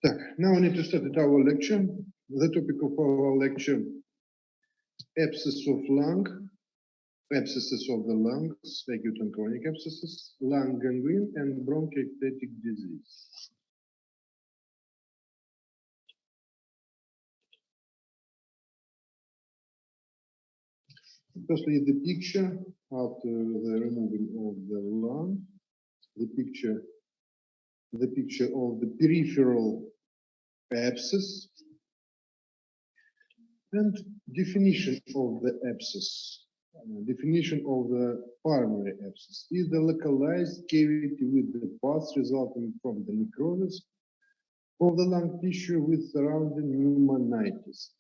Now we need to start our lecture. The topic of our lecture: abscess of lung, abscesses of the lungs, acute and chronic abscesses, lung gangrene, and bronchiectatic disease. Firstly, the picture after the removing of the lung, the picture of the peripheral abscess, and definition of the abscess. Definition of the primary abscess is the localized cavity with the pus resulting from the necrosis of the lung tissue with surrounding pneumonitis.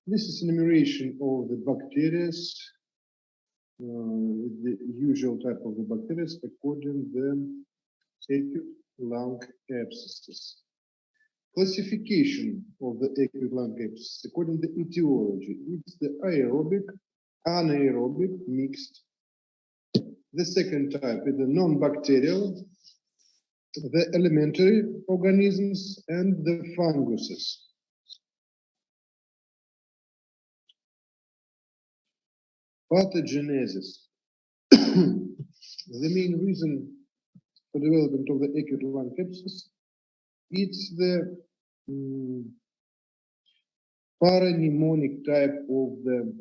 This is enumeration of the bacteria, the usual type of the bacteria according to the acute lung abscesses. Classification of the acute lung abscess according to etiology. It's the aerobic, anaerobic, mixed. The second type is the non-bacterial, the elementary organisms, and the funguses. Pathogenesis. The main reason for development of the acute lung abscess, it's the parapneumonic type of the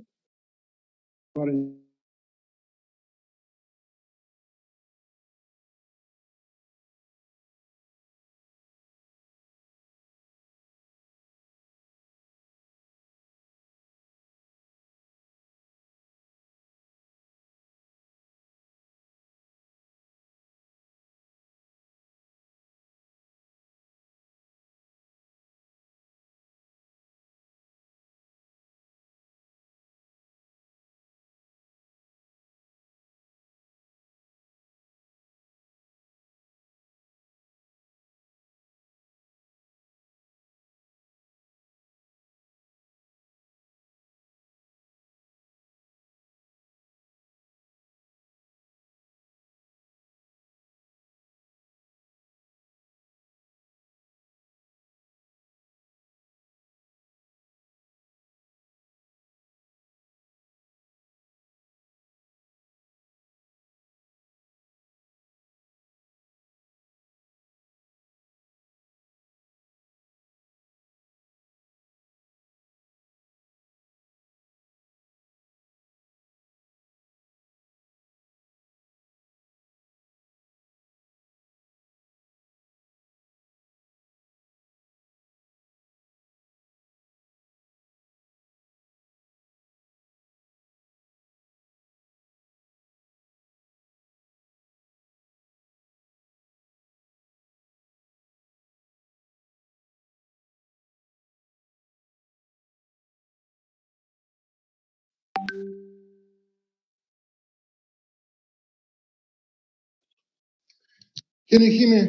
Can you hear me?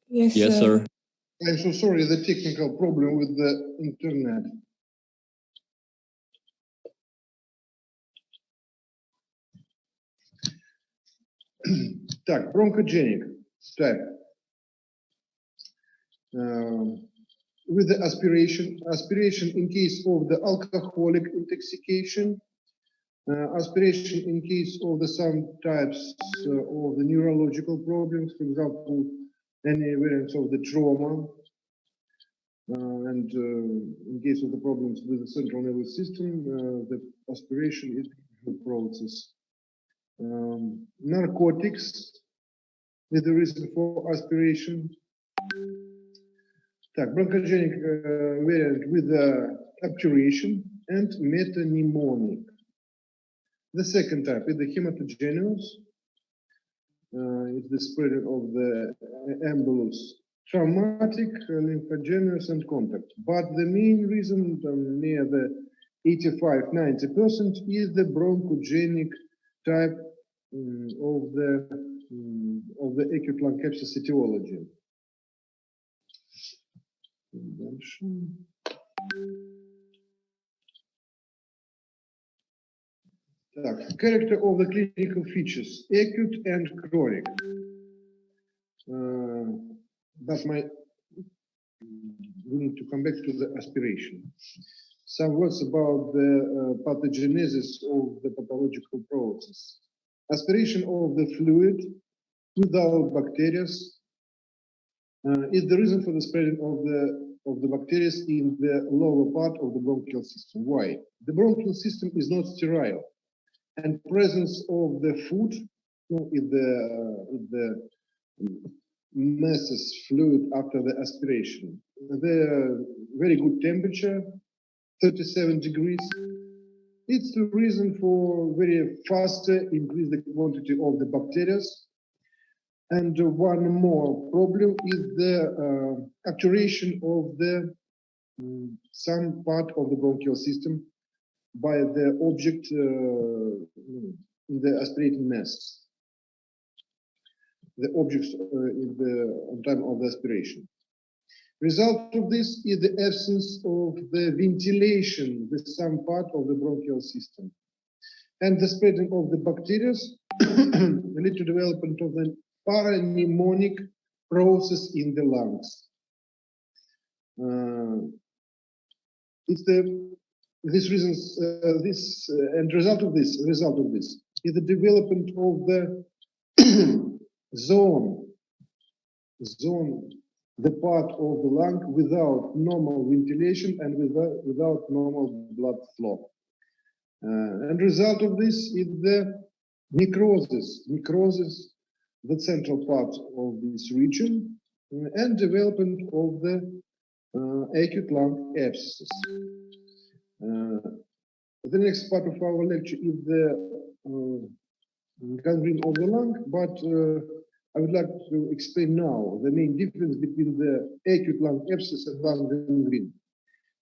Yes, sir. I'm so sorry, the technical problem with the internet. Так, bronchogenic type. With the aspiration in case of the alcoholic intoxication, aspiration in case of the some types of the neurological problems, for example, any variants of the trauma, and in case of the problems with the central nervous system, the aspiration is the process. Narcotics is the reason for aspiration. Bronchogenic variant with obturation and metapneumonic. The second type is the hematogenous. It's the spread of the embolus, traumatic, lymphogenous, and contact. But the main reason, near the 85–90%, is the bronchogenic type of the acute lung abscess etiology. Character of the clinical features, acute and chronic. But we need to come back to the aspiration. Some words about the pathogenesis of the pathological process. Aspiration of the fluid without bacteria is the reason for the spreading of the bacteria in the lower part of the bronchial system. Why? The bronchial system is not sterile, and presence of the food in the masses fluid after the aspiration. The very good temperature, 37 degrees. It's the reason for very fast increase the quantity of the bacteria. And one more problem is the actuation of the some part of the bronchial system by the object in the aspirating mass. The objects on time of the aspiration. Result of this is the absence of the ventilation with some part of the bronchial system. And the spreading of the bacteria lead to development of the parapneumonic process in the lungs. This result of this is the development of the zone, the part of the lung without normal ventilation and without normal blood flow. And result of this is the necrosis, the central part of this region, and development of the acute lung abscesses. The next part of our lecture is the gangrene of the lung, but I would like to explain now the main difference between the acute lung abscess and lung gangrene.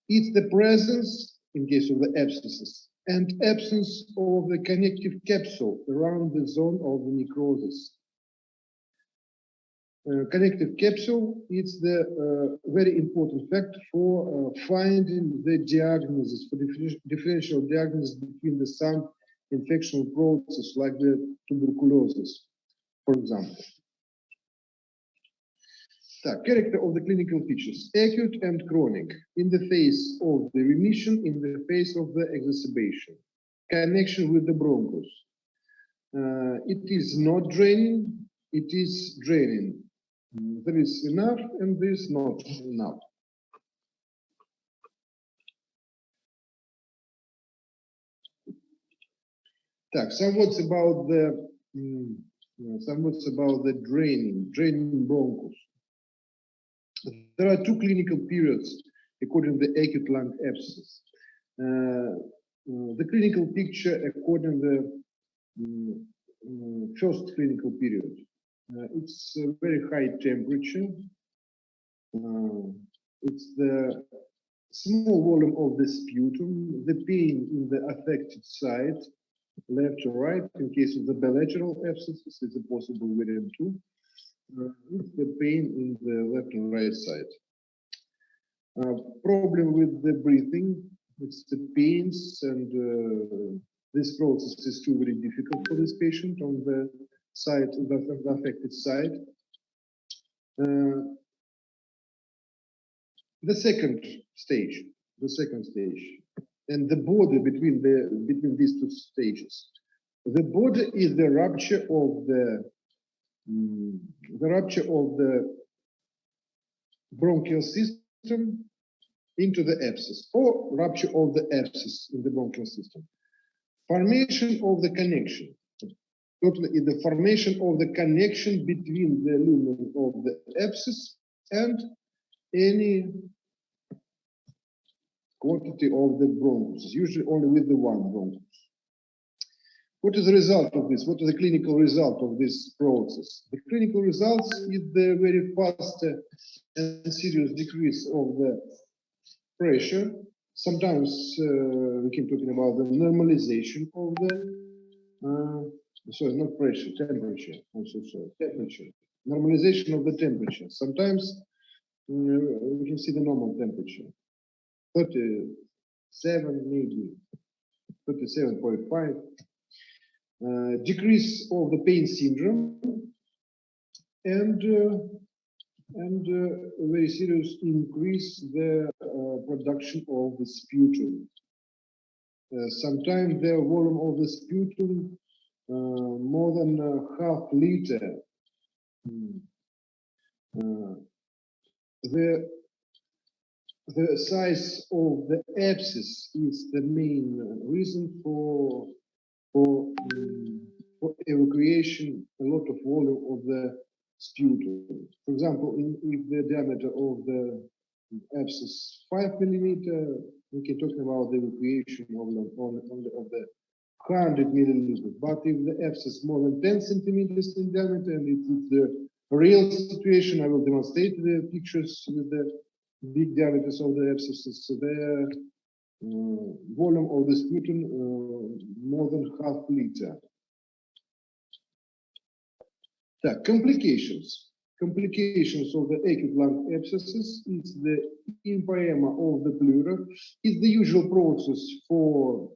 It's the presence, in case of the abscesses, and absence of the connective capsule around the zone of the necrosis. Connective capsule is the very important factor for finding the diagnosis, for differential diagnosis between the some infectional process like the tuberculosis, for example. Character of the clinical features, acute and chronic, in the phase of the remission, in the phase of the exacerbation. Connection with the bronchus. It is not draining, it is draining. There is enough and there is not enough. Some words about the draining bronchus. There are two clinical periods according to the acute lung abscess. The clinical picture according to the first clinical period. It's a very high temperature. It's the small volume of the sputum, the pain in the affected side, left or right. In case of the bilateral abscesses, it's a possible variant too. It's the pain in the left and right side. Problem with the breathing, it's the pains, and this process is too very difficult for this patient on the side, the affected side. The second stage, and the border between these two stages. The border is the rupture of the bronchial system into the abscess, or rupture of the abscess in the bronchial system. Formation of the connection. Totally is the formation of the connection between the lumen of the abscess and any quantity of the bronchus, usually only with the one bronchus. What is the result of this? What is the clinical result of this process? The clinical results is the very fast and serious decrease of the pressure. Sometimes we keep talking about the normalization of the, sorry, not pressure, temperature. I'm so sorry, temperature. Normalization of the temperature. Sometimes we can see the normal temperature. 37, maybe 37.5. decrease of the pain syndrome, and a very serious increase the production of the sputum. Sometimes the volume of the sputum more than half liter. The size of the abscess is the main reason for evacuation, a lot of volume of the sputum. For example, if the diameter of the abscess 5 millimeter, we can talk about the evacuation of the 100 milliliters. But if the abscess more than 10 centimeters in diameter, and it is the real situation, I will demonstrate the pictures with the big diameters of the abscesses. The volume of the sputum more than half liter. Complications. Complications of the acute lung abscesses is the empyema of the pleura. It's the usual process for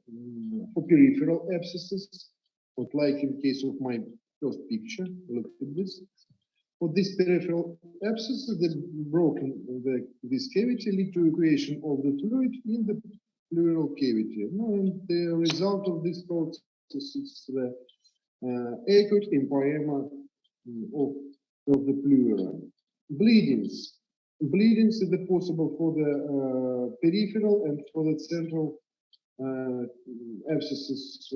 peripheral abscesses, but like in case of my first picture, look at this. For this peripheral abscesses, the this cavity lead to evacuation of the fluid in the pleural cavity. And the result of this process is the acute empyema of the pleura. Bleedings. Bleedings is possible for the peripheral and for the central abscesses.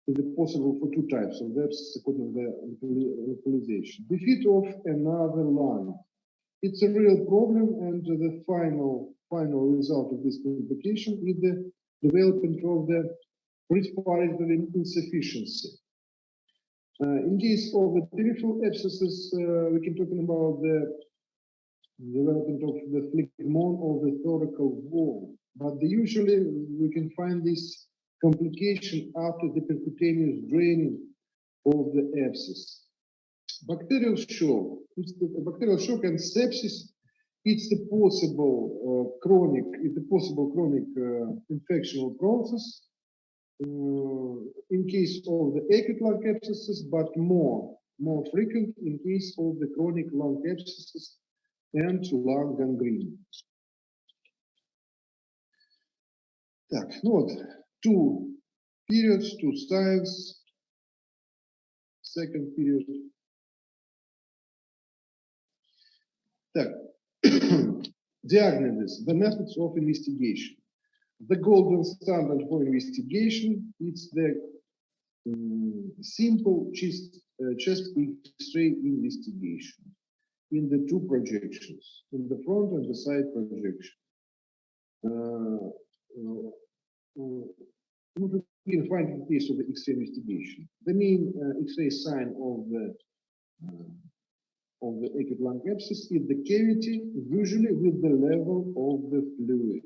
Is possible for two types of abscess according to the localization. Defeat of another lung. It's a real problem, and the final result of this complication is the development of the respiratory insufficiency. In case of the peripheral abscesses, we can talk about the development of the phlegmon of the thoracal wall. But usually we can find this complication after the percutaneous draining of the abscess. Bacterial shock. Bacterial shock and sepsis. It's the possible chronic infectional process in case of the acute lung abscesses, but more frequent in case of the chronic lung abscesses and lung gangrene. Так, ну вот, two periods, two styles. Second period. Так, diagnosis, the methods of investigation. The golden standard for investigation is the simple chest X-ray investigation in the two projections, in the front and the side projection. We can find in case of the X-ray investigation. The main X-ray sign of the acute lung abscess is the cavity, usually with the level of the fluid.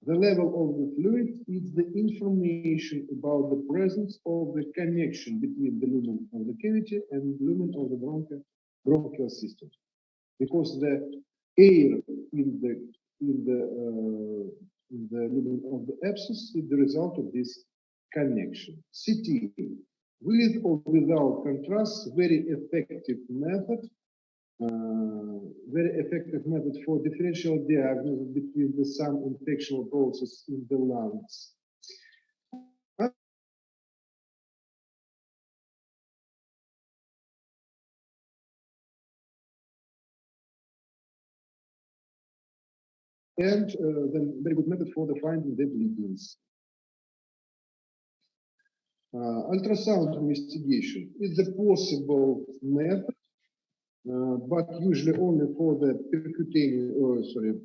The level of the fluid is the information about the presence of the connection between the lumen of the cavity and the lumen of the bronchial system. Because the air in the lumen of the abscess is the result of this connection. CT, with or without contrast, very effective method for differential diagnosis between the some infectional process in the lungs. And then very good method for the finding the bleedings. Ultrasound investigation is a possible method, but usually only for the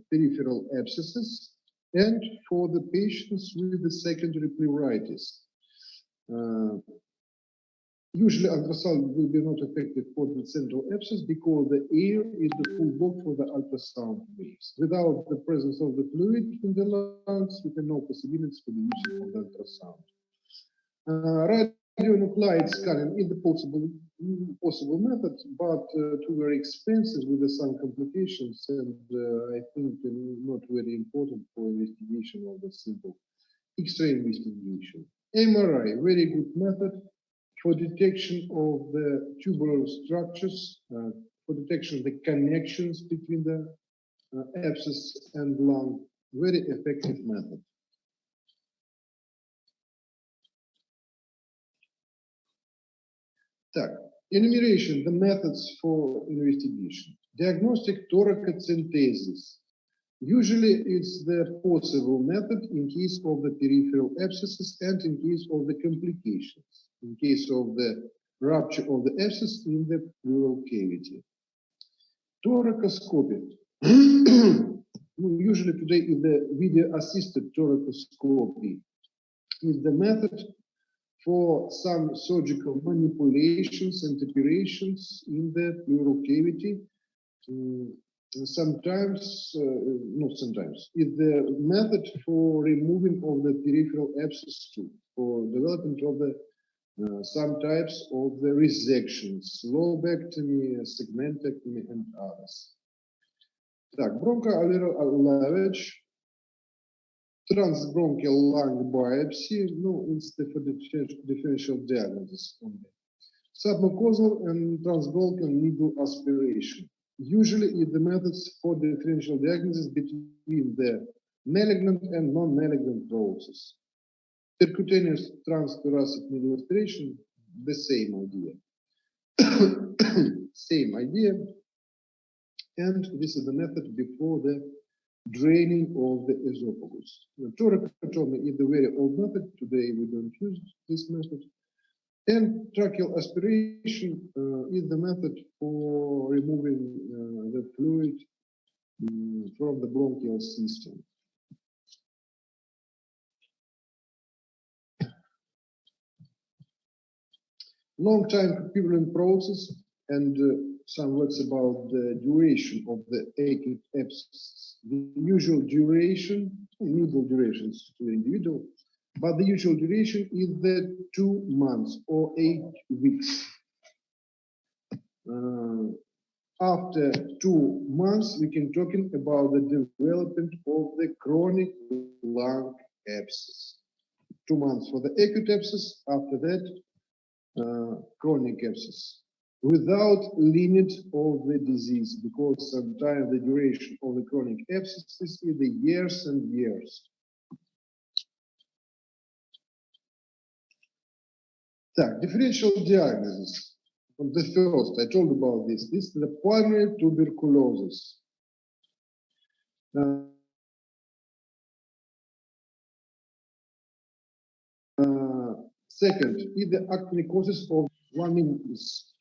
peripheral abscesses and for the patients with the secondary pleuritis. Usually ultrasound will be not effective for the central abscess because the air is the full block for the ultrasound waves. Without the presence of the fluid in the lungs, we have no possibilities for the use of the ultrasound. Radionuclide scanning is the possible method, but too very expensive with some complications, and I think not very important for investigation of the simple X-ray investigation. MRI, very good method for detection of the tubular structures, for detection of the connections between the abscess and lung. Very effective method. Так, enumeration, the methods for investigation. Diagnostic thoracentesis. Usually it's the possible method in case of the peripheral abscesses and in case of the complications, in case of the rupture of the abscess in the pleural cavity. Thoracoscopy. Usually today is the video-assisted thoracoscopy is the method for some surgical manipulations and operations in the pleural cavity. Sometimes, not sometimes, is the method for removing of the peripheral abscess too, for development of the some types of the resections, lobectomy, segmentectomy, and others. Так, bronchoalveolar lavage, transbronchial lung biopsy, no, it's the differential diagnosis only. Submucosal and transbronchial needle aspiration. Usually is the methods for differential diagnosis between the malignant and non-malignant process. Percutaneous transthoracic needle aspiration, the same idea. Same idea. And this is the method before the draining of the esophagus. The thoracotomy is a very old method. Today we don't use this method. And tracheal aspiration is the method for removing the fluid from the bronchial system. Long time purulent process and some words about the duration of the acute abscess. The usual duration, middle durations to the individual, but the usual duration is the 2 months or 8 weeks. After 2 months, we can talk about the development of the chronic lung abscess. 2 months for the acute abscess, after that, chronic abscess. Without limit of the disease, because sometimes the duration of the chronic abscess is the years and years. Так, differential diagnosis. On the first, I told about this. This is the pulmonary tuberculosis. Second is the actinicosis of laminitis.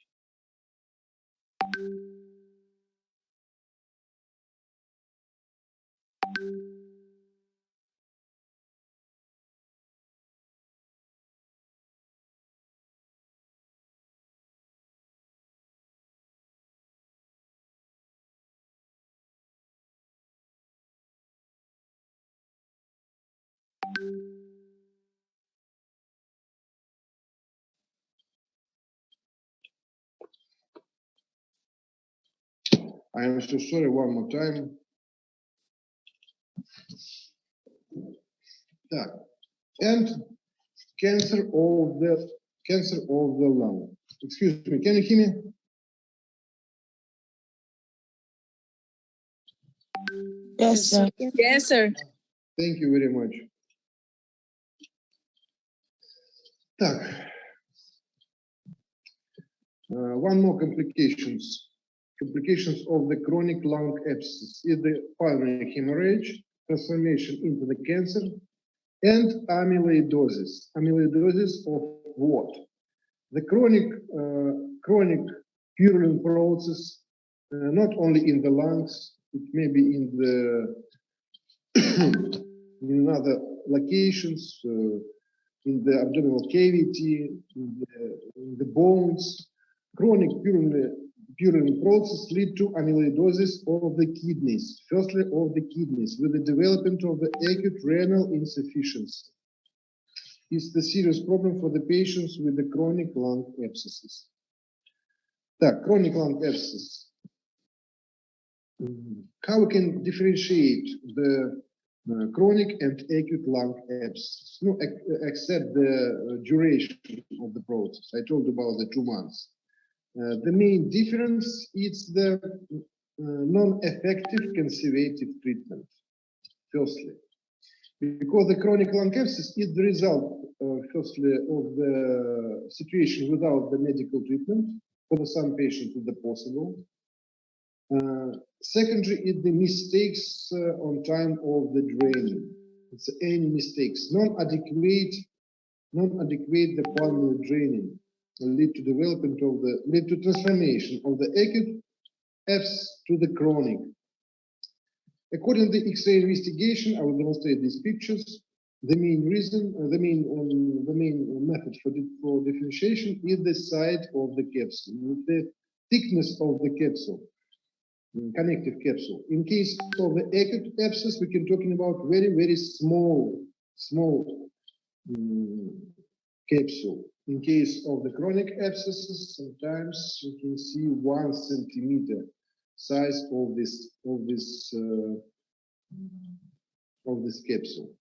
I am so sorry one more time. Так. And cancer of the lung. Excuse me, can you hear me? Yes, sir. Yes, sir. Thank you very much. Так. One more complications. Complications of the chronic lung abscess is the pulmonary hemorrhage, transformation into the cancer, and amyloidosis. Amyloidosis of what? The chronic purulent process, not only in the lungs, it may be in the in other locations, in the abdominal cavity, in the bones. Chronic purulent process lead to amyloidosis of the kidneys, firstly of the kidneys, with the development of the acute renal insufficiency. It's the serious problem for the patients with the chronic lung abscesses. Так, chronic lung abscess. How we can differentiate the chronic and acute lung abscess. No, except the duration of the process. I told about the 2 months. The main difference is the non-effective conservative treatment. Firstly, because the chronic lung abscess is the result, firstly, of the situation without the medical treatment. For some patients, it's possible. Secondly, is the mistakes on time of the draining. It's any mistakes, non-adequate the pulmonary draining lead to transformation of the acute abscess to the chronic. According to the X-ray investigation, I will demonstrate these pictures. The main reason, the main method for differentiation is the size of the capsule, the thickness of the capsule, connective capsule. In case of the acute abscess, we can talking about very small capsule. In case of the chronic abscesses, sometimes you can see 1 centimeter size of this capsule.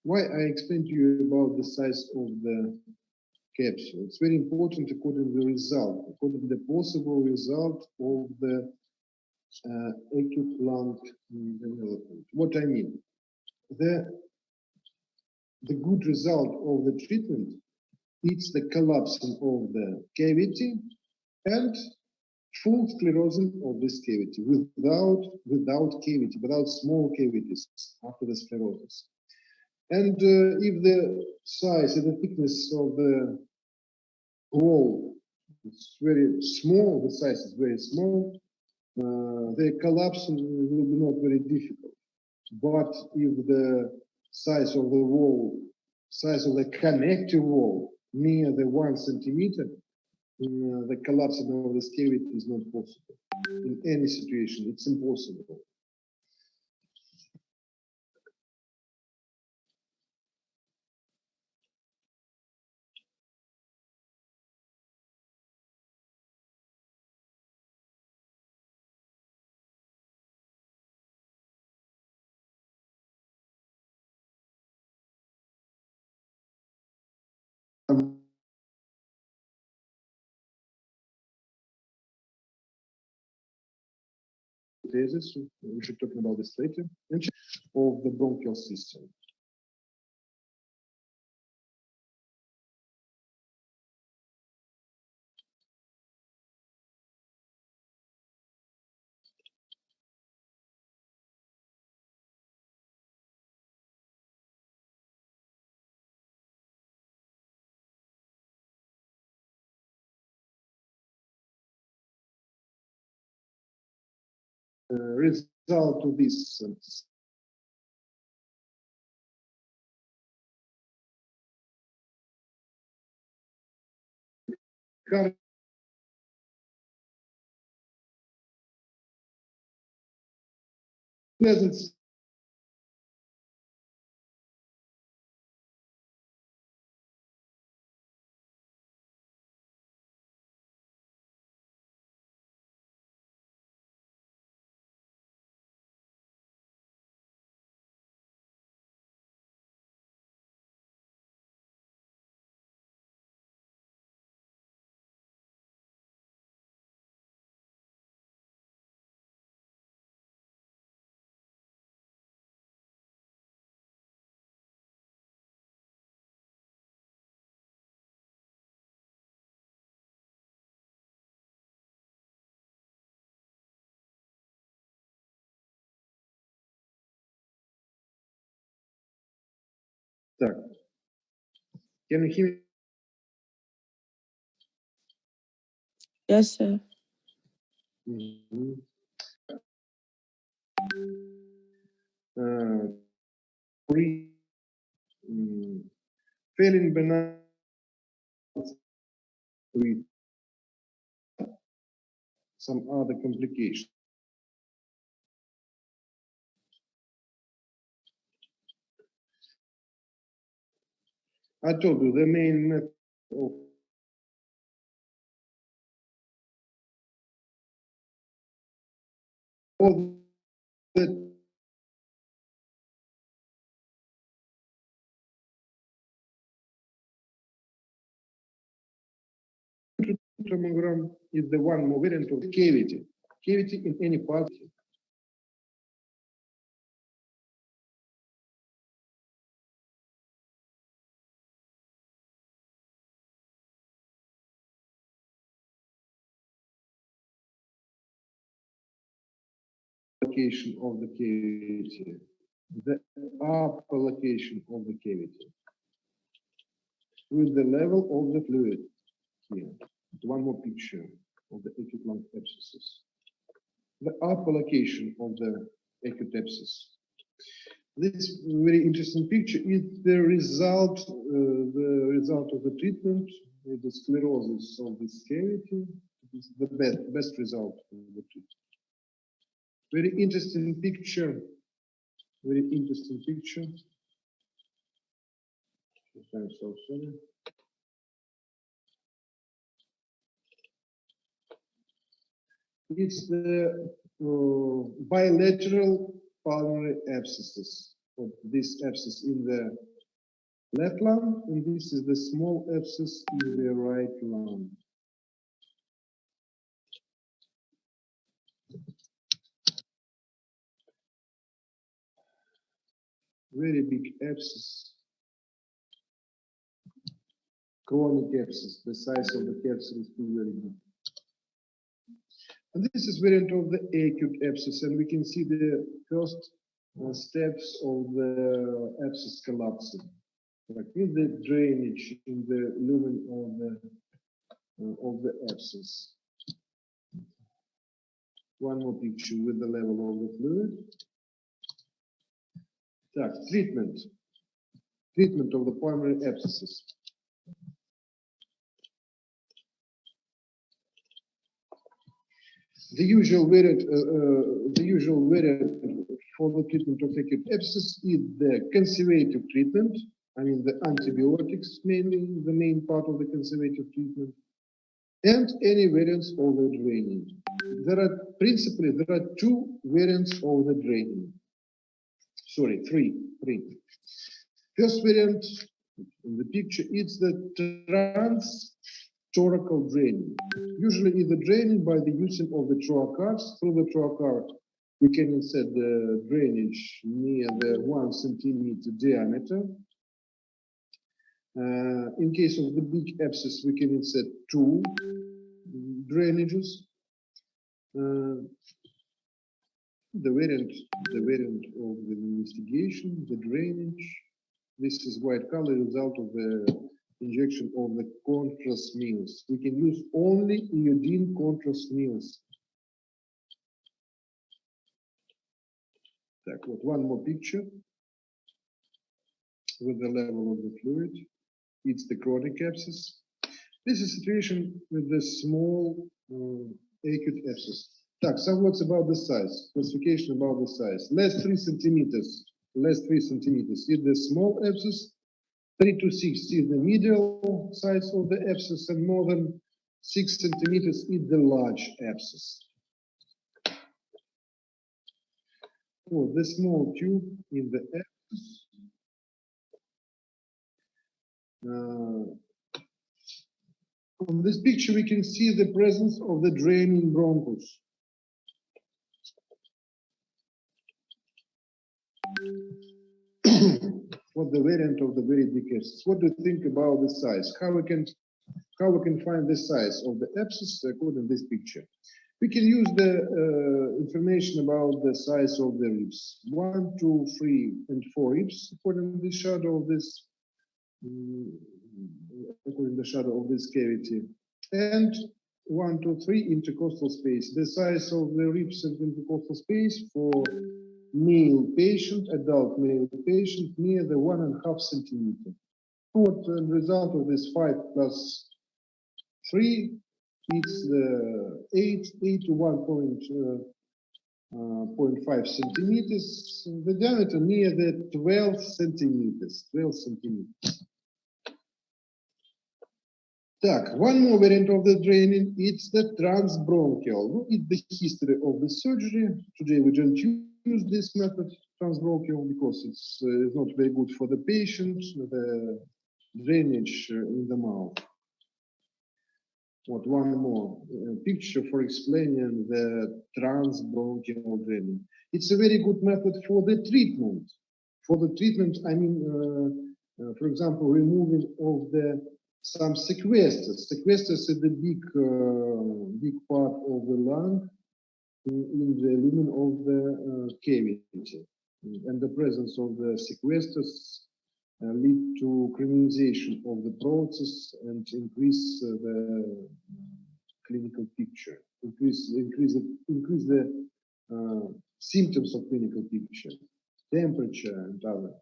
Why I explained to you about the size of the capsule? It's very important according to the result, according to the possible result of the acute lung development. What I mean, the good result of the treatment is the collapsing of the cavity and full sclerosing of this cavity without small cavities after the sclerosis. And if the size and the thickness of the wall is very small, the size is very small, the collapse will be not very difficult. But if the size of the wall, size of the connective wall near the 1 centimeter, the collapse of this cavity is not possible. In any situation, it's impossible. We should talk about this later. Of the bronchial system. Result of this pleasant Так. Can you hear me? Yes, sir. Mhm. Failing benign with some other complications. I told you the main method of all the tomogram is the one more variant of cavity. Cavity in any part. Location of the cavity, the upper location of the cavity, with the level of the fluid here. One more picture of the acute lung abscesses. The upper location of the acute abscess. This very interesting picture is the result of the treatment with the sclerosis of this cavity. This is the best result of the treatment. Very interesting picture. Very interesting picture. I'm so sorry. It's the bilateral pulmonary abscesses. Of this abscess in the left lung, and this is the small abscess in the right lung. Very big abscess. Chronic abscess. The size of the abscess is very big. And this is variant of the acute abscess, and we can see the first steps of the abscess collapsing. Like with the drainage in the lumen of the abscess. One more picture with the level of the fluid. Так, treatment of the pulmonary abscesses. The usual variant for the treatment of acute abscess is the conservative treatment. I mean the antibiotics mainly, the main part of the conservative treatment, and any variants of the draining. There are two variants of the draining. Sorry, three. First variant in the picture is the transthoracal draining. Usually either draining by the using of the trocars. Through the trocar, we can insert the drainage near the 1 centimeter diameter. In case of the big abscess, we can insert 2 drainages. The variant of the investigation, the drainage. This is white color result of the injection of the contrast meals. We can use only iodine contrast meals. One more picture with the level of the fluid. It's the chronic abscess. This is a situation with the small acute abscess. Some words about the size. Classification about the size. Less 3 centimeters. Less 3 centimeters is the small abscess. 3 to 6 is the medial size of the abscess, and more than 6 centimeters is the large abscess. For the small tube in the abscess. On this picture, we can see the presence of the draining bronchus. What the variant of the very big abscess? What do you think about the size? How we can find the size of the abscess according to this picture? We can use the information about the size of the ribs. 1, 2, 3, and 4 ribs according to the shadow of this. According to the shadow of this cavity, and 1, 2, 3 intercostal space. The size of the ribs and intercostal space for male patient, adult male patient, near the 1.5 centimeter. What the result of this 5 plus 3 is the 8 to 1.5 centimeters. The diameter near the 12 centimeters. 12 centimeters. One more variant of the draining, it's the transbronchial. It's the history of the surgery. Today we don't use this method, transbronchial, because it's not very good for the patient, the drainage in the mouth. one more picture for explaining the transbronchial draining. It's a very good method for the treatment. For the treatment, I mean, for example, removing of the some sequesters. Sequesters is the big part of the lung in the lumen of the cavity, and the presence of the sequesters lead to criminalization of the process and increase the clinical picture, increase the symptoms of clinical picture, temperature and other.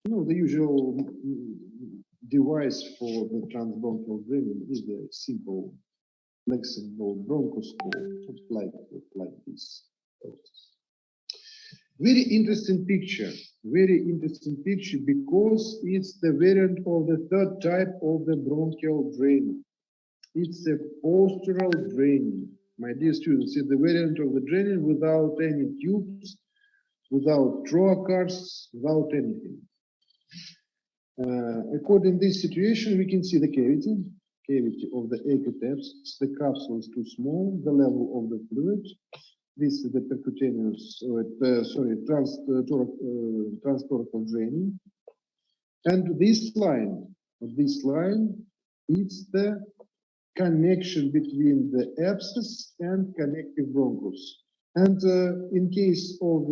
The usual device for the transbronchial draining is the simple flexible bronchoscope, like this. Very interesting picture because it's the variant of the third type of the bronchial draining. It's a postural draining. My dear students, it's the variant of the draining without any tubes, without trocars, without anything. According to this situation, we can see the cavity of the acute abscess. The capsule is too small, the level of the fluid. This is the percutaneous, transtoracal draining. And this line, it's the connection between the abscess and connective bronchus. And in case of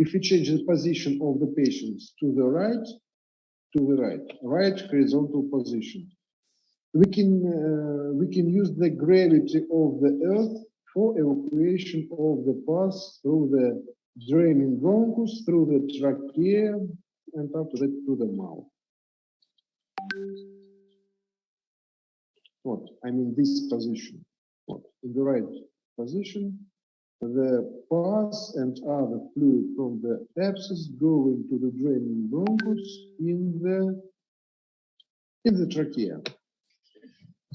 if we change the position of the patients to the right horizontal position, we can use the gravity of the earth for evacuation of the pus through the draining bronchus, through the trachea, and after that to the mouth. I mean this position. In the right position, the pus and other fluid from the abscess go into the draining bronchus in the trachea.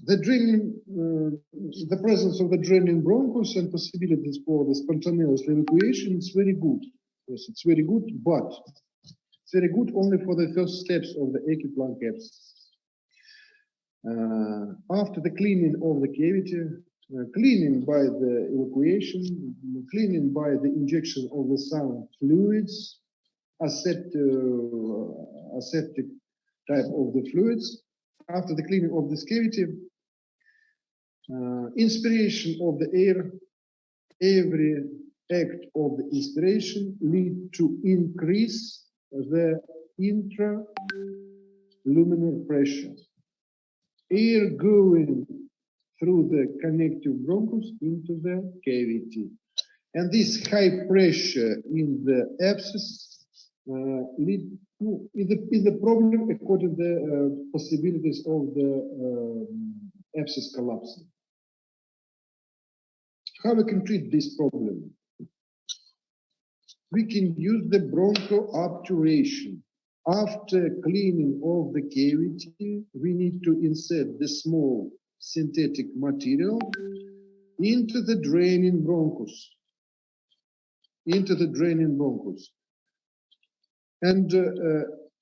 The presence of the draining bronchus and possibilities for the spontaneous evacuation is very good. Yes, it's very good, but it's very good only for the first steps of the acute lung abscess. After the cleaning of the cavity, cleaning by the evacuation, cleaning by the injection of the some fluids, aseptic type of the fluids. After the cleaning of this cavity, inspiration of the air, every act of the inspiration lead to increase the intraluminal pressure. Air going through the connective bronchus into the cavity. And this high pressure in the abscess is the problem according to the possibilities of the abscess collapsing. How we can treat this problem? We can use the bronchoobturation. After cleaning of the cavity, we need to insert the small synthetic material into the draining bronchus. And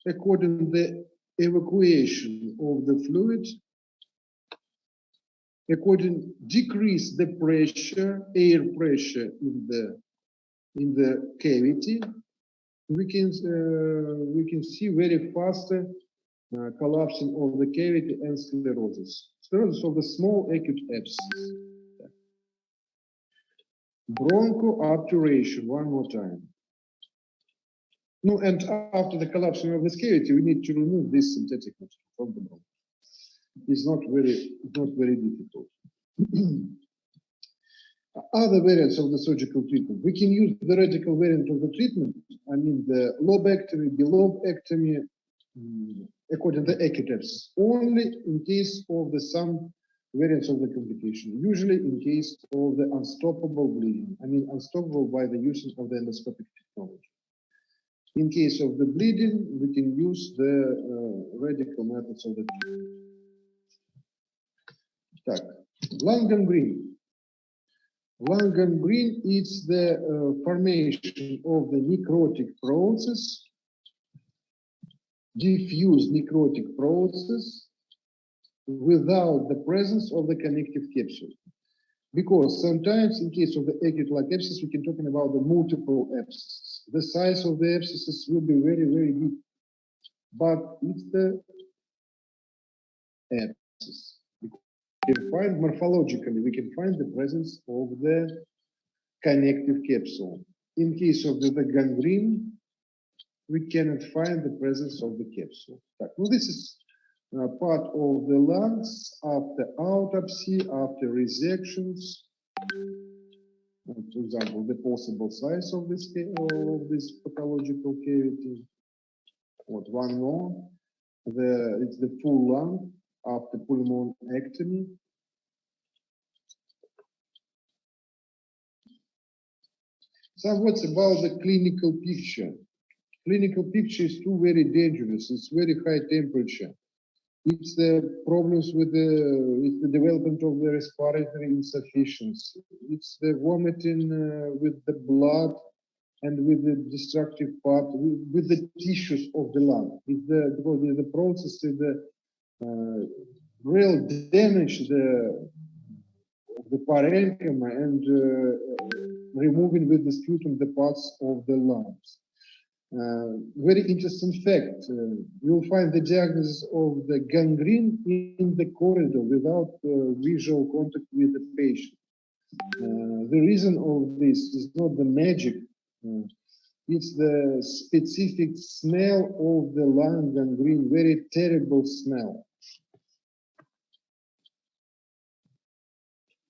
according to the evacuation of the fluid, decrease the pressure, air pressure in the cavity, we can see very faster collapsing of the cavity and sclerosis of the small acute abscess. Bronchoobturation, one more time. No, and after the collapsing of this cavity, we need to remove this synthetic material from the bronchus. It's not very difficult. Other variants of the surgical treatment. We can use the radical variant of the treatment. I mean the lobectomy, bilobectomy, according to the acute abscess, only in case of the some variants of the complication. Usually in case of the unstoppable bleeding. I mean unstoppable by the use of the endoscopic technology. In case of the bleeding, we can use the radical methods of the treatment. Lung gangrene. Lung gangrene is the formation of the necrotic process diffuse necrotic process without the presence of the connective capsule. Because sometimes in case of the acute lung abscess, we can talking about the multiple abscesses. The size of the abscesses will be very, very big, but it's the abscess. We can find morphologically, we can find the presence of the connective capsule. In case of the gangrene, we cannot find the presence of the capsule. Well, this is part of the lungs after autopsy, after resections. For example, the possible size of this pathological cavity. What one more? It's the full lung after pulmonectomy. So what's about the clinical picture? Clinical picture is too very dangerous. It's very high temperature. It's the problems with the development of the respiratory insufficiency. It's the vomiting with the blood and with the destructive part, with the tissues of the lung. It's because the process is the real damage the parenchyma and removing with the sputum the parts of the lungs. Very interesting fact, you'll find the diagnosis of the gangrene in the corridor without visual contact with the patient. The reason of this is not the magic, it's the specific smell of the lung gangrene, very terrible smell.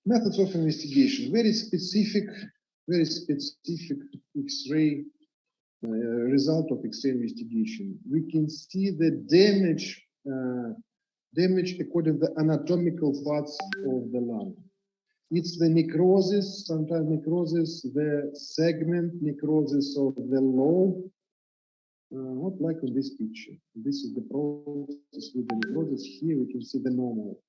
Methods of investigation, very specific X-ray result of X-ray investigation. We can see the damage according to the anatomical parts of the lung. It's the necrosis, sometimes necrosis, the segment necrosis of the lobe, not like in this picture. This is the process with the necrosis. Here we can see the normal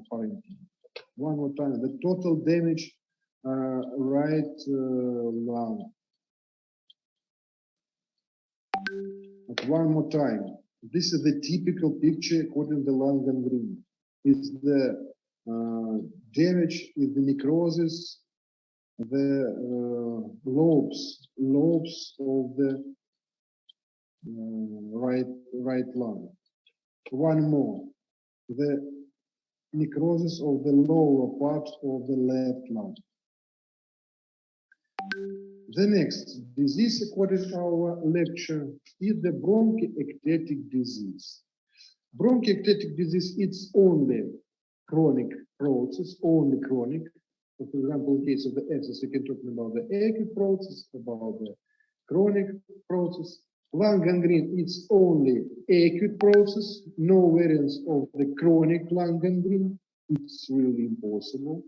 parenchyma. One more time, the total damage right lung. One more time, this is the typical picture according to the lung gangrene. It's the damage, is the necrosis, the lobes of the right lung. One more, the necrosis of the lower part of the left lung. The next disease, according to our lecture, is the bronchiectatic disease. Bronchiectatic disease, it's only chronic process, only chronic. For example, in case of the abscess, we can talk about the acute process, about the chronic process. Lung gangrene, it's only acute process, no variants of the chronic lung gangrene. It's really impossible.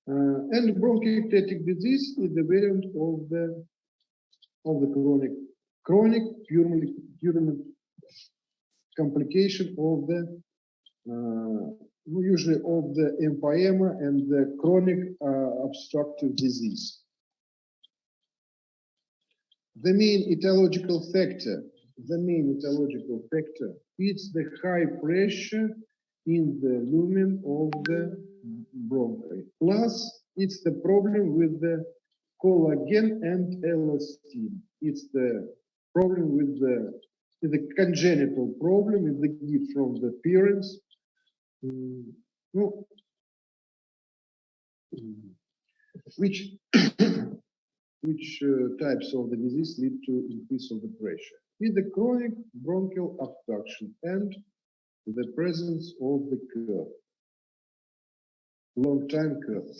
And bronchiectatic disease is the variant of the chronic purulent complication of the usually of the empyema and the chronic obstructive disease. The main etiological factor is the high pressure in the lumen of the bronchi. Plus, it's the problem with the collagen and elastin. It's the problem with the congenital problem with the gift from the parents. Which types of the disease lead to increase of the pressure? With the chronic bronchial obstruction and the presence of the curve, long time curve.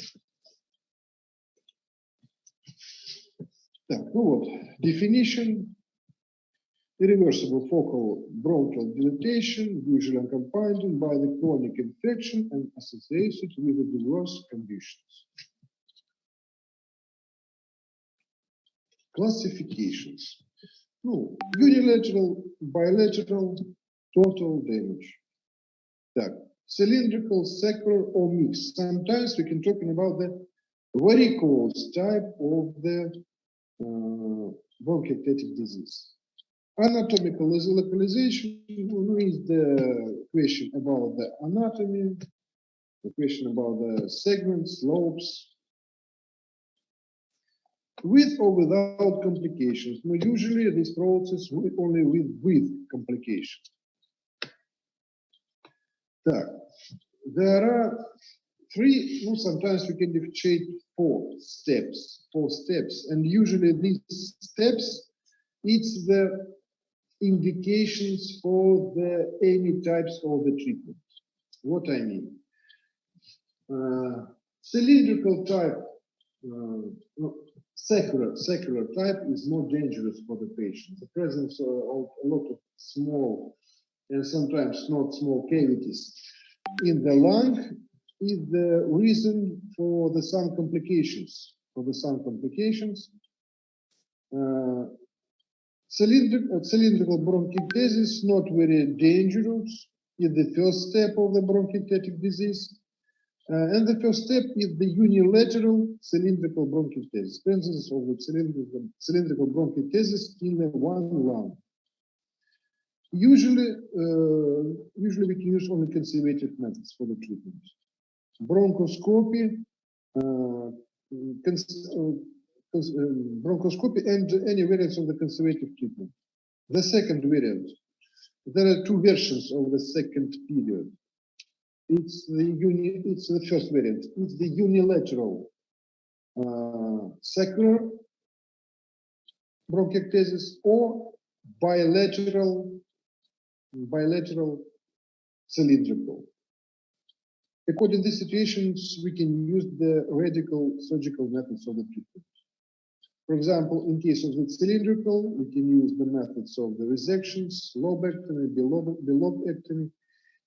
Так, ну вот, definition: irreversible focal bronchial dilatation, usually accompanied by the chronic infection and associated with the diverse conditions. Classifications. No, unilateral, bilateral, total damage. Так, cylindrical, secular, or mixed. Sometimes we can talk about the varicose type of the bronchiectatic disease. Anatomical localization is the question about the anatomy, the question about the segments, lobes, with or without complications. No, usually this process only with complications. There are three, sometimes we can differentiate four steps, and usually these steps, it's the indications for the any types of the treatment. What I mean, cylindrical type, secular type is more dangerous for the patient. The presence of a lot of small and sometimes not small cavities in the lung is the reason for some complications. Cylindrical bronchiectasis not very dangerous. Is the first step of the bronchiectatic disease. And the first step is the unilateral cylindrical bronchiectasis, presence of the cylindrical bronchiectasis in the one lung. Usually we can use only conservative methods for the treatment. Bronchoscopy, bronchoscopy and any variants of the conservative treatment. The second variant, there are two versions of the second period. It's the first variant. It's the unilateral secular bronchiectasis or bilateral cylindrical. According to these situations, we can use the radical surgical methods of the treatment. For example, in case of the cylindrical, we can use the methods of the resections, lobectomy, bilobectomy.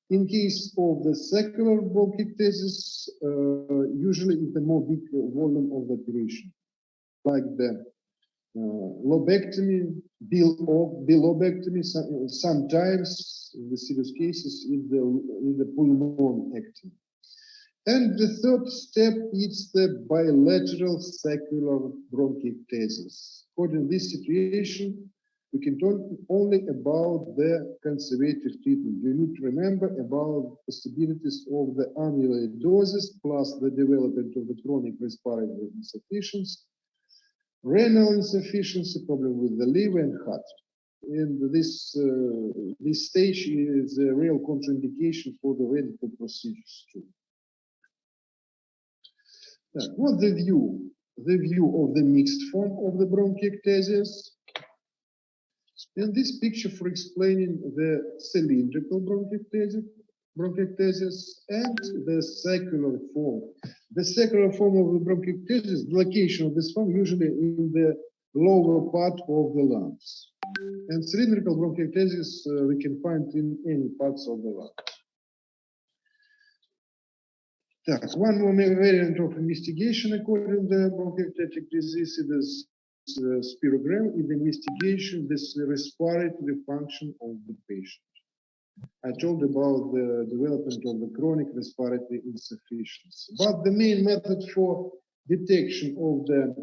In case of the secular bronchiectasis, usually it's a more big volume of the operation, like the lobectomy, bilobectomy, sometimes in the serious cases in the pulmonectomy. And the third step is the bilateral secular bronchiectasis. According to this situation, we can talk only about the conservative treatment. You need to remember about possibilities of the amyloidosis plus the development of the chronic respiratory insufficiency, renal insufficiency, problem with the liver and heart. And this stage is a real contraindication for the radical procedures too. What's the view? The view of the mixed form of the bronchiectasis. And this picture for explaining the cylindrical bronchiectasis and the secular form. The secular form of the bronchiectasis, the location of this form usually in the lower part of the lungs. And cylindrical bronchiectasis we can find in any parts of the lungs. One more variant of investigation according to the bronchiectatic disease is spirogram, is the investigation this respiratory function of the patient. I told about the development of the chronic respiratory insufficiency. But the main method for detection of the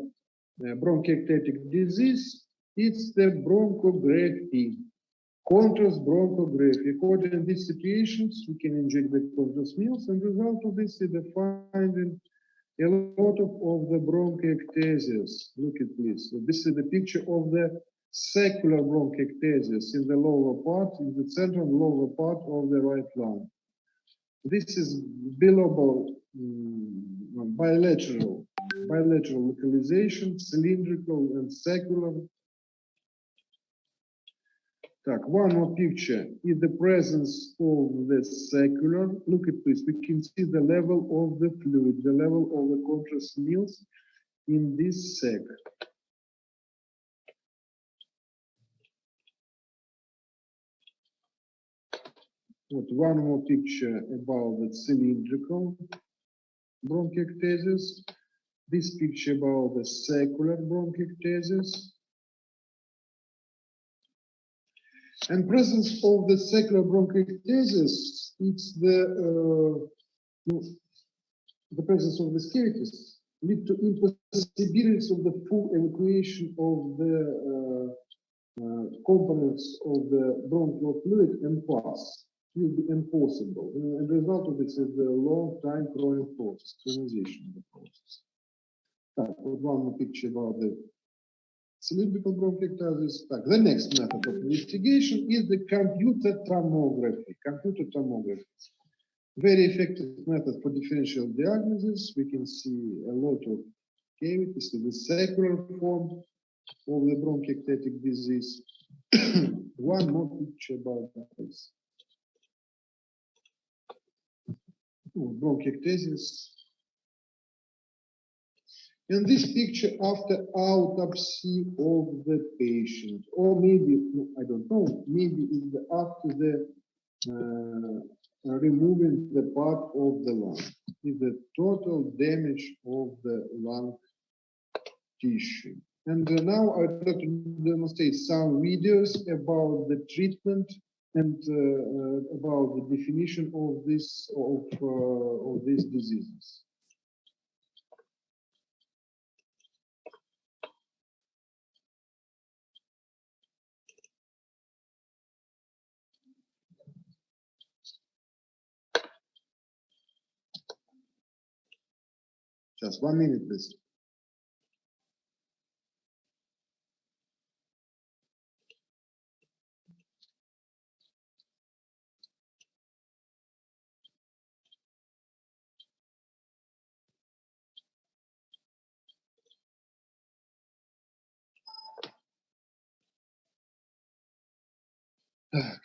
bronchiectatic disease is the bronchography. Contrast bronchography. According to these situations, we can inject the contrast meals, and the result of this is the finding a lot of the bronchiectasis. Look at this. So this is the picture of the secular bronchiectasis in the lower part, in the central lower part of the right lung. This is bilobal, bilateral localization, cylindrical and secular. One more picture is the presence of the secular. Look at this. We can see the level of the fluid, the level of the contrast meals in this sac. One more picture about the cylindrical bronchiectasis. This picture about the secular bronchiectasis. And presence of the secular bronchiectasis, it's the presence of these cavities lead to impossibility of the full evacuation of the components of the bronchial fluid and pus will be impossible. And the result of this is the long time chronic process, chronization of the process. Так, вот one picture about the cylindrical bronchiectasis. Так, the next method of investigation is the computer tomography. Computer tomography. Very effective method for differential diagnosis. We can see a lot of cavities in the circular form of the bronchiectatic disease. One more picture about this. Bronchiectasis. And this picture after autopsy of the patient, or maybe, I don't know, maybe it's after the removing the part of the lung, is the total damage of the lung tissue. And now I'd like to demonstrate some videos about the treatment and about the definition of these diseases. Just 1 minute, please. Так.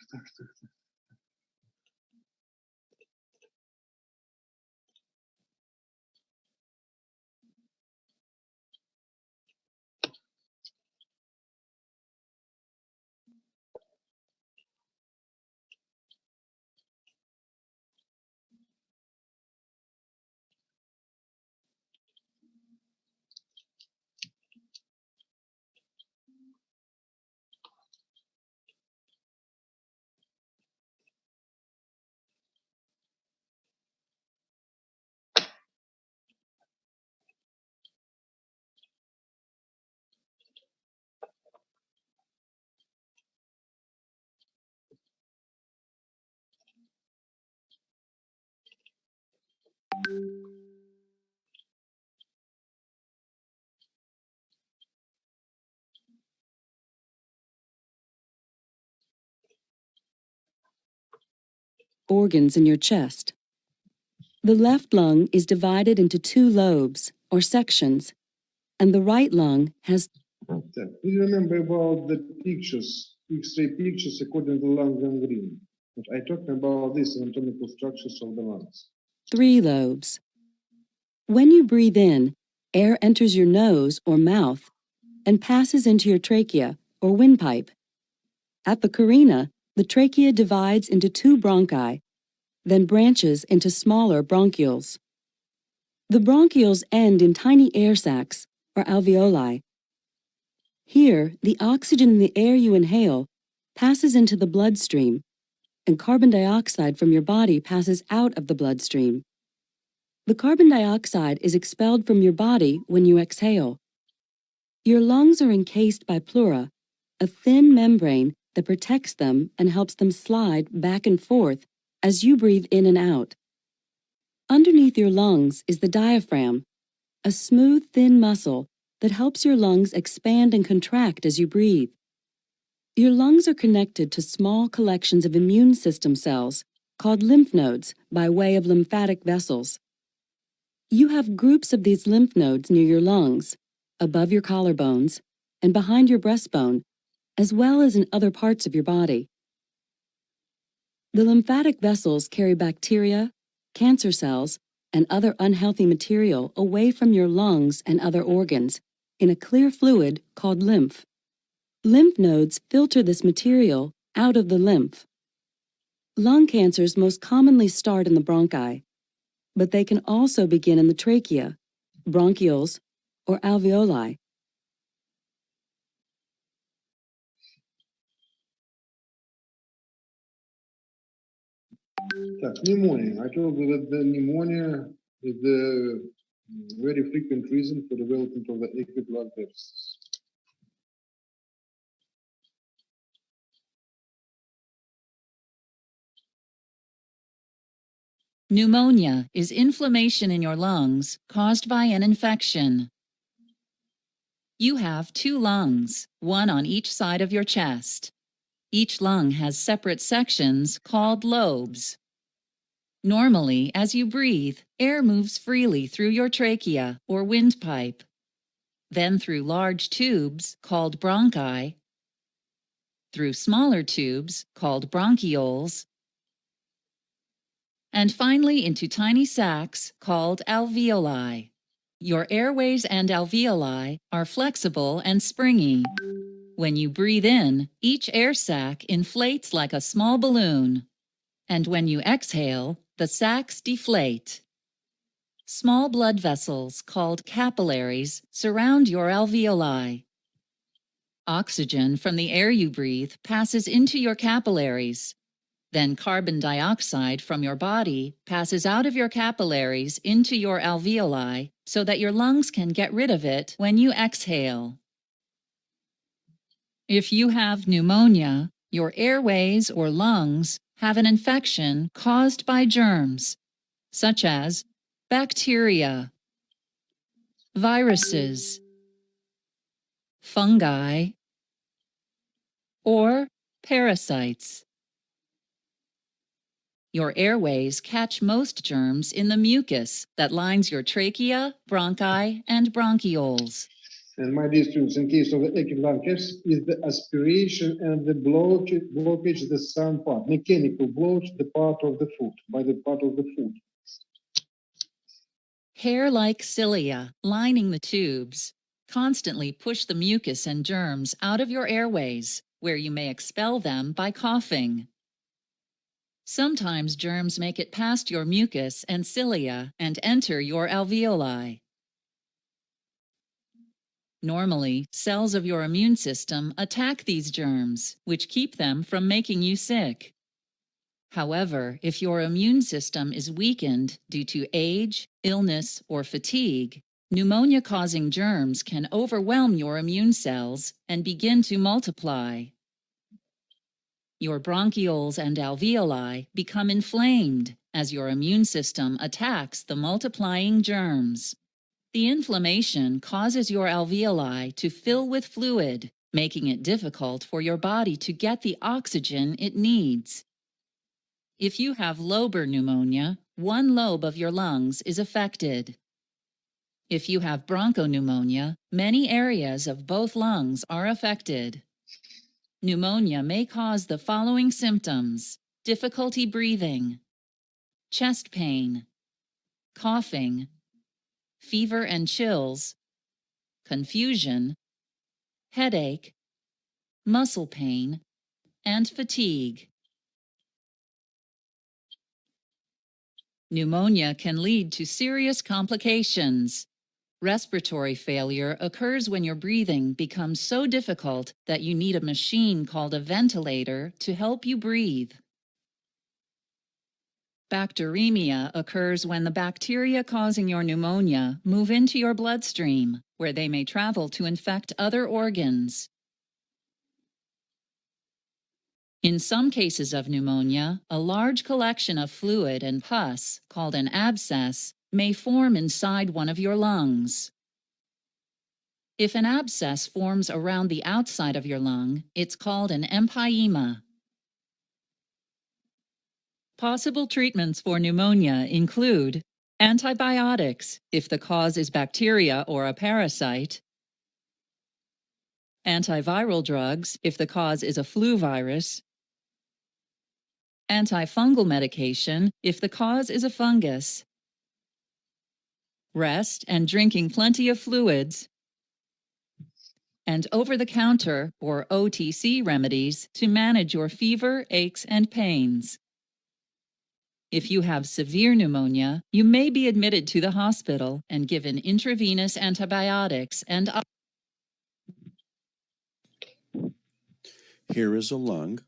Organs in your chest. The left lung is divided into 2 lobes, or sections, and the right lung has. Please remember about the pictures, X-ray pictures according to lung gangrene. I talked about this anatomical structures of the lungs. 3 lobes. When you breathe in, air enters your nose or mouth and passes into your trachea or windpipe. At the carina, the trachea divides into 2 bronchi, then branches into smaller bronchioles. The bronchioles end in tiny air sacs, or alveoli. Here, the oxygen in the air you inhale passes into the bloodstream, and carbon dioxide from your body passes out of the bloodstream. The carbon dioxide is expelled from your body when you exhale. Your lungs are encased by pleura, a thin membrane that protects them and helps them slide back and forth as you breathe in and out. Underneath your lungs is the diaphragm, a smooth, thin muscle that helps your lungs expand and contract as you breathe. Your lungs are connected to small collections of immune system cells called lymph nodes by way of lymphatic vessels. You have groups of these lymph nodes near your lungs, above your collarbones, and behind your breastbone, as well as in other parts of your body. The lymphatic vessels carry bacteria, cancer cells, and other unhealthy material away from your lungs and other organs in a clear fluid called lymph. Lymph nodes filter this material out of the lymph. Lung cancers most commonly start in the bronchi, but they can also begin in the trachea, bronchioles, or alveoli. Pneumonia. I told you that the pneumonia is the very frequent reason for development of the acute lung abscess. Pneumonia is inflammation in your lungs caused by an infection. You have 2 lungs, one on each side of your chest. Each lung has separate sections called lobes. Normally, as you breathe, air moves freely through your trachea or windpipe, then through large tubes called bronchi, through smaller tubes called bronchioles, and finally into tiny sacs called alveoli. Your airways and alveoli are flexible and springy. When you breathe in, each air sac inflates like a small balloon, and when you exhale, the sacs deflate. Small blood vessels called capillaries surround your alveoli. Oxygen from the air you breathe passes into your capillaries. Then carbon dioxide from your body passes out of your capillaries into your alveoli so that your lungs can get rid of it when you exhale. If you have pneumonia, your airways or lungs have an infection caused by germs, such as bacteria, viruses, fungi, or parasites. Your airways catch most germs in the mucus that lines your trachea, bronchi, and bronchioles. And my dear students, in case of the acute lung cancer, is the aspiration and the blockage, the some part, mechanical blockage, the part of the food, by the part of the food. Hair-like cilia lining the tubes constantly push the mucus and germs out of your airways, where you may expel them by coughing. Sometimes germs make it past your mucus and cilia and enter your alveoli. Normally, cells of your immune system attack these germs, which keep them from making you sick. However, if your immune system is weakened due to age, illness, or fatigue, pneumonia-causing germs can overwhelm your immune cells and begin to multiply. Your bronchioles and alveoli become inflamed as your immune system attacks the multiplying germs. The inflammation causes your alveoli to fill with fluid, making it difficult for your body to get the oxygen it needs. If you have lobar pneumonia, one lobe of your lungs is affected. If you have bronchopneumonia, many areas of both lungs are affected. Pneumonia may cause the following symptoms: difficulty breathing, chest pain, coughing, fever and chills, confusion, headache, muscle pain, and fatigue. Pneumonia can lead to serious complications. Respiratory failure occurs when your breathing becomes so difficult that you need a machine called a ventilator to help you breathe. Bacteremia occurs when the bacteria causing your pneumonia move into your bloodstream, where they may travel to infect other organs. In some cases of pneumonia, a large collection of fluid and pus, called an abscess, may form inside one of your lungs. If an abscess forms around the outside of your lung, it's called an empyema. Possible treatments for pneumonia include antibiotics, if the cause is bacteria or a parasite, antiviral drugs, if the cause is a flu virus, antifungal medication, if the cause is a fungus, rest and drinking plenty of fluids, and over-the-counter or OTC remedies to manage your fever, aches, and pains. If you have severe pneumonia, you may be admitted to the hospital and given intravenous antibiotics and Here is a lung.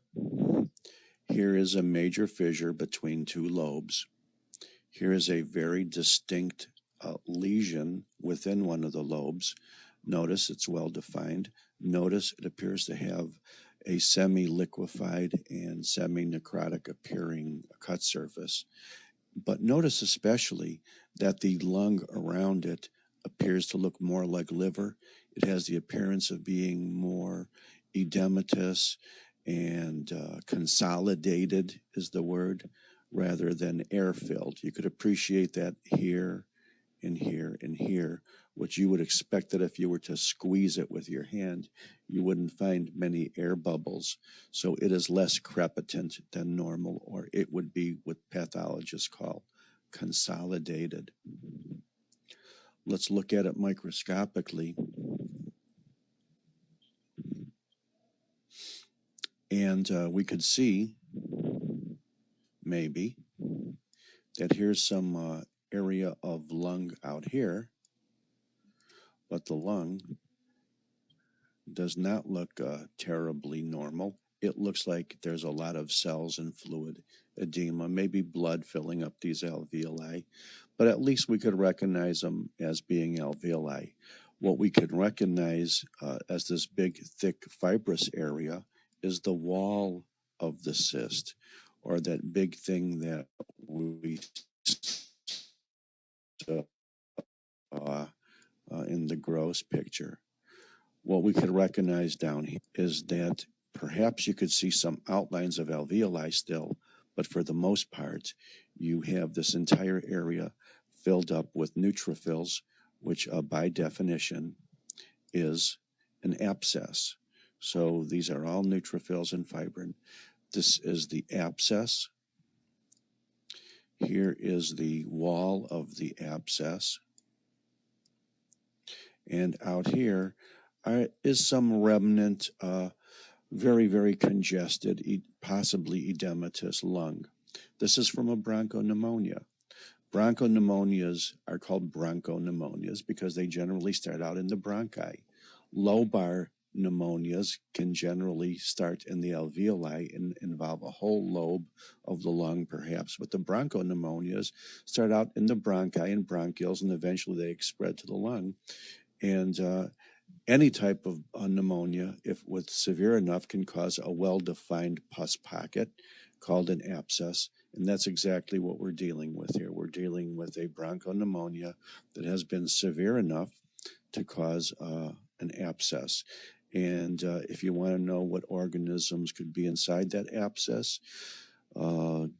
Here is a major fissure between 2 lobes. Here is a very distinct lesion within one of the lobes. Notice it's well defined. Notice it appears to have a semi-liquefied and semi-necrotic appearing cut surface. But notice especially that the lung around it appears to look more like liver. It has the appearance of being more edematous and consolidated is the word, rather than air-filled. You could appreciate that here and here and here, which you would expect that if you were to squeeze it with your hand, you wouldn't find many air bubbles. So it is less crepitant than normal, or it would be what pathologists call consolidated. Let's look at it microscopically. And we could see, maybe, that here's some area of lung out here, but the lung does not look terribly normal. It looks like there's a lot of cells and fluid edema, maybe blood filling up these alveoli, but at least we could recognize them as being alveoli. What we could recognize as this big, thick, fibrous area is the wall of the cyst, or that big thing that we saw in the gross picture. What we could recognize down here is that perhaps you could see some outlines of alveoli still, but for the most part, you have this entire area filled up with neutrophils, which by definition is an abscess. So these are all neutrophils and fibrin. This is the abscess. Here is the wall of the abscess. And out here is some remnant, very, very congested, possibly edematous lung. This is from a bronchopneumonia. Bronchopneumonias are called bronchopneumonias because they generally start out in the bronchi. Lobar pneumonias can generally start in the alveoli and involve a whole lobe of the lung, perhaps, but the bronchopneumonias start out in the bronchi and bronchioles, and eventually they spread to the lung. And any type of pneumonia, if with severe enough, can cause a well-defined pus pocket called an abscess. And that's exactly what we're dealing with here. We're dealing with a bronchopneumonia that has been severe enough to cause an abscess. And if you want to know what organisms could be inside that abscess,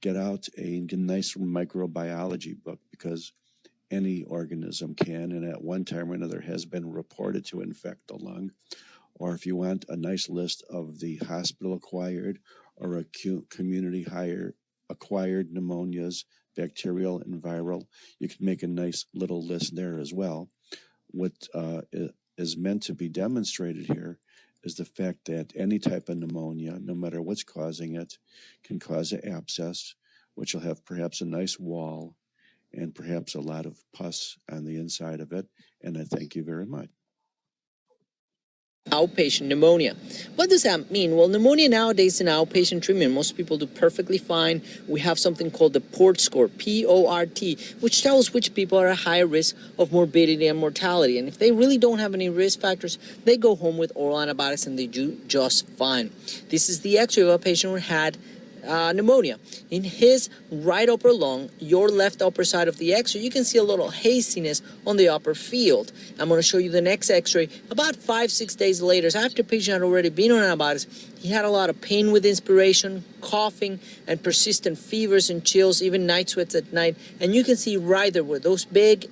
get out a nice microbiology book, because any organism can, and at one time or another has been reported to infect the lung. Or if you want a nice list of the hospital-acquired or acute community-acquired pneumonias, bacterial and viral, you can make a nice little list there as well. What is meant to be demonstrated here is the fact that any type of pneumonia, no matter what's causing it, can cause an abscess, which will have perhaps a nice wall and perhaps a lot of pus on the inside of it. And I thank you very much. Outpatient pneumonia. What does that mean? Well, pneumonia nowadays in outpatient treatment, most people do perfectly fine. We have something called the PORT score, P-O-R-T, which tells which people are at higher risk of morbidity and mortality. And if they really don't have any risk factors, they go home with oral antibiotics and they do just fine. This is the X-ray of a patient who had pneumonia. In his right upper lung, your left upper side of the X-ray, you can see a little haziness on the upper field. I'm going to show you the next X-ray about 5-6 days later. So after the patient had already been on antibiotics, he had a lot of pain with inspiration, coughing, and persistent fevers and chills, even night sweats at night. And you can see right there where those big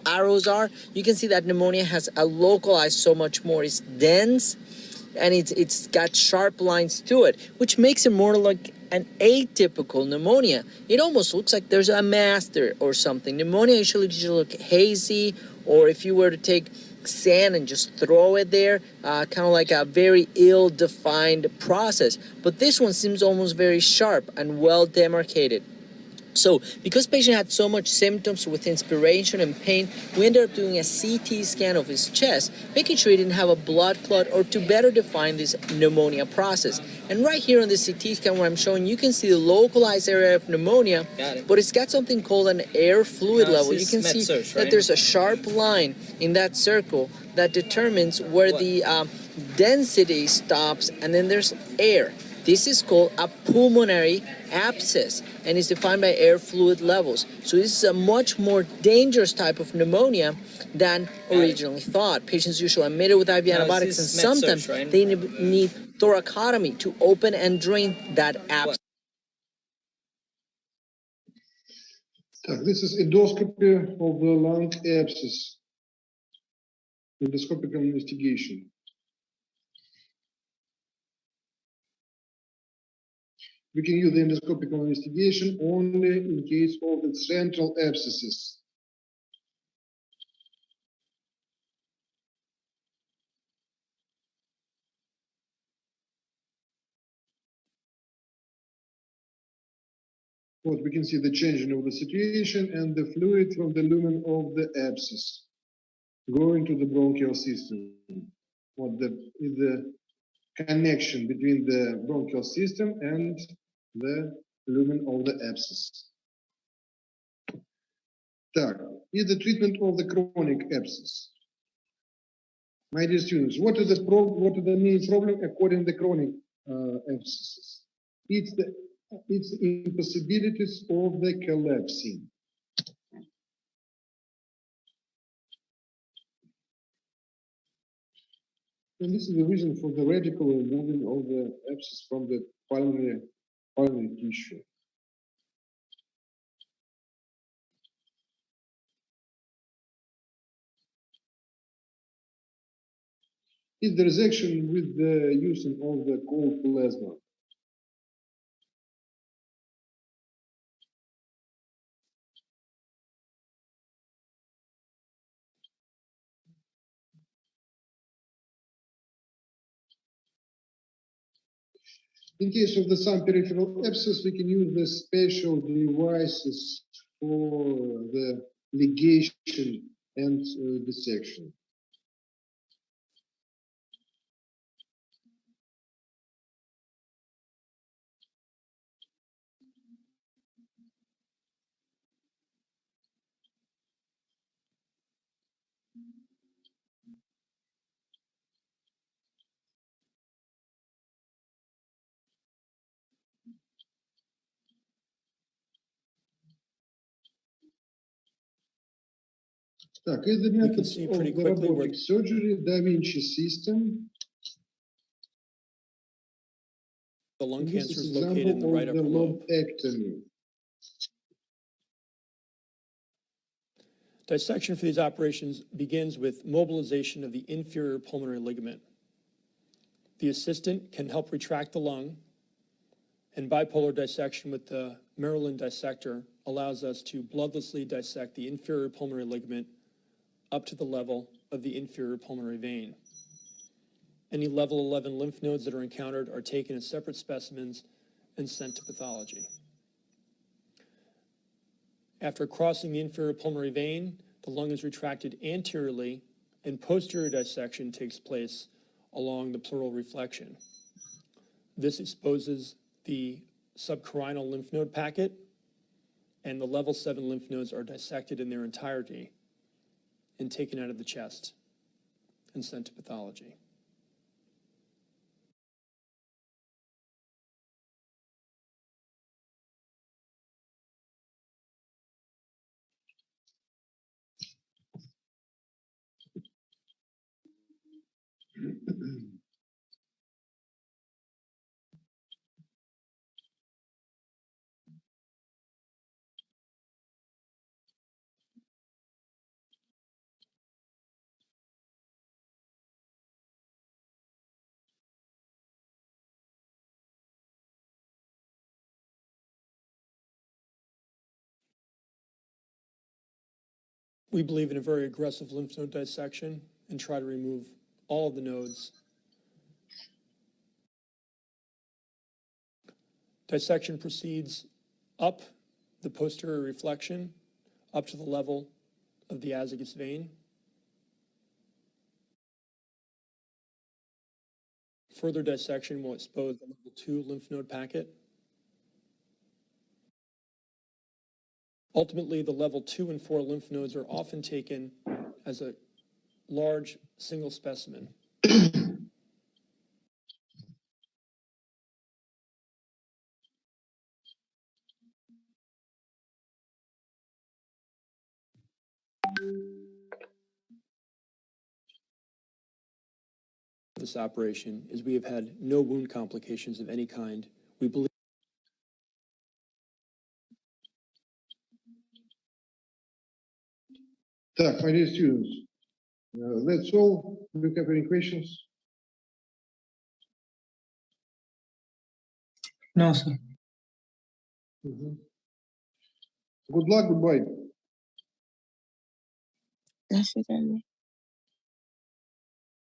arrows are, you can see that pneumonia has a localized so much more. It's dense, and it's got sharp lines to it, which makes it more like an atypical pneumonia. It almost looks like there's a mass there or something. Pneumonia usually look hazy, or if you were to take sand and just throw it there, kind of like a very ill-defined process. But this one seems almost very sharp and well demarcated. So, because patient had so much symptoms with inspiration and pain, we ended up doing a CT scan of his chest, making sure he didn't have a blood clot, or to better define this pneumonia process. And right here on the CT scan where I'm showing, you can see the localized area of pneumonia, but it's got something called an air fluid level. You can see that there's a sharp line in that circle that determines where the density stops, and then there's air. This is called a pulmonary abscess and is defined by air fluid levels. So this is a much more dangerous type of pneumonia than originally thought. Patients usually admitted with IV antibiotics, and sometimes they need thoracotomy to open and drain that abscess. This is endoscopy of the lung abscess. Endoscopic investigation. We can use the endoscopic investigation only in case of the central abscesses. What we can see the changing of the situation and the fluid from the lumen of the abscess going to the bronchial system. What is the connection between the bronchial system and the lumen of the abscess. Так, is the treatment of the chronic abscess. My dear students, what is the main problem according to the chronic abscesses? It's the impossibilities of the collapsing. And this is the reason for the radical removing of the abscess from the pulmonary tissue. Is the resection with the using of the cold plasma. In case of the some peripheral abscess, we can use the special devices for the ligation and dissection. Так, is the methods see of pretty the quickly robotic surgery, Da Vinci system. The lung And this cancer is is located in the right example upper of lobe. the lobectomy. Dissection for these operations begins with mobilization of the inferior pulmonary ligament. The assistant can help retract the lung, and bipolar dissection with the Maryland dissector allows us to bloodlessly dissect the inferior pulmonary ligament up to the level of the inferior pulmonary vein. Any level 11 lymph nodes that are encountered are taken as separate specimens and sent to pathology. After crossing the inferior pulmonary vein, the lung is retracted anteriorly, and posterior dissection takes place along the pleural reflection. This exposes the subcarinal lymph node packet, and the level 7 lymph nodes are dissected in their entirety and taken out of the chest and sent to pathology. We believe in a very aggressive lymph node dissection and try to remove all of the nodes. Dissection proceeds up the posterior reflection up to the level of the azygos vein. Further dissection will expose the level 2 lymph node packet. Ultimately, the level 2 and 4 lymph nodes are often taken as a large single specimen. This operation is we have had no wound complications of any kind. We believe Так, my dear students, that's all. Do you have any questions? No, sir. Mhm. Good luck, goodbye. That's it, Andy.